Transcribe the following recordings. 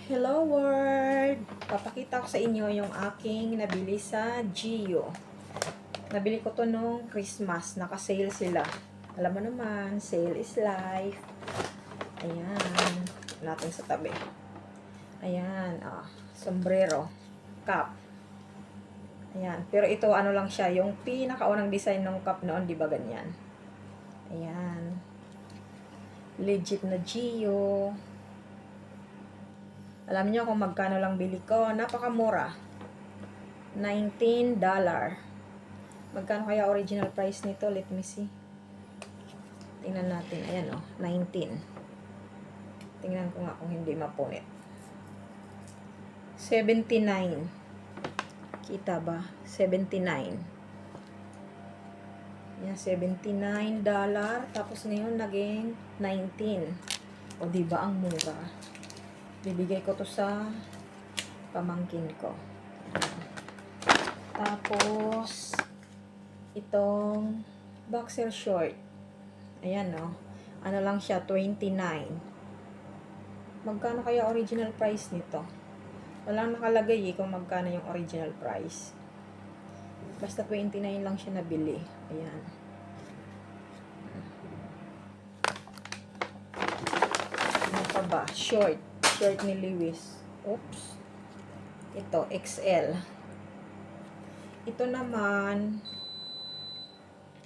Hello world! Papakita ko sa inyo yung aking nabili sa Gio. Nabili ko to nung Christmas. Naka-sale sila. Alam mo naman, sale is life. Ayan. Natin sa tabi. Ayan. Sombrero. Cap. Ayan. Pero ito, ano lang siya. Yung pinakaunang design ng cap noon, di ba ganyan? Ayan. Legit na Gio. Alam niyo kung magkano lang bili ko? Napakamura. $19. Magkano kaya original price nito? Let me see. Tingnan natin. Ayan o, 19. Tingnan ko nga kung hindi mapunit. 79. Kita ba? 79. Yan, $79. Tapos ngayon naging 19. O diba ang mura? Bibigay ko to sa pamangkin ko. Tapos itong boxer short. Ayan no. Ano lang siya, 29. Magkano kaya original price nito? Walang nakalagay kung magkano yung original price. Basta 29 lang siya nabili. Ayan. Ano pa ba? Short ni Lewis. Oops. Ito, XL. Ito naman,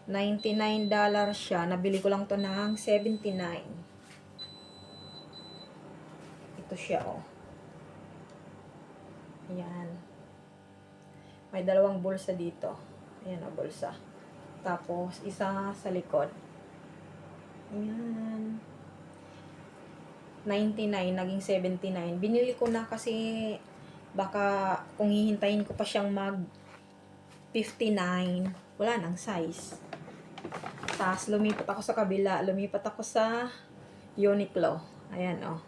$99 siya. Nabili ko lang to ng 79. Ito siya, oh. Ayan. May dalawang bulsa dito. Ayan, oh, bulsa. Tapos, isa sa likod. Ayan. 99, naging 79. Binili ko na kasi baka kung hihintayin ko pa siyang mag 59, wala nang size. Tapos lumipat ako sa kabila, lumipat ako sa Uniqlo. Ayan oh.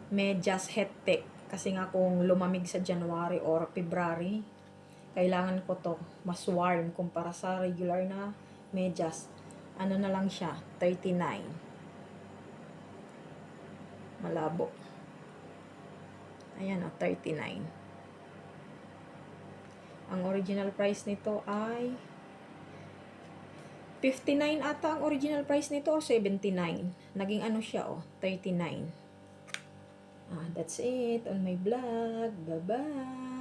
Medyas hectic kasi nga kung lumamig sa January or February, kailangan ko to mas warm kumpara sa regular na medyas. Ano na lang siya, 39. Malabo. Ayan o, 39. Ang original price nito ay 59 ata ang original price nito o 79. Naging ano siya o, 39. That's it on my vlog. Bye-bye.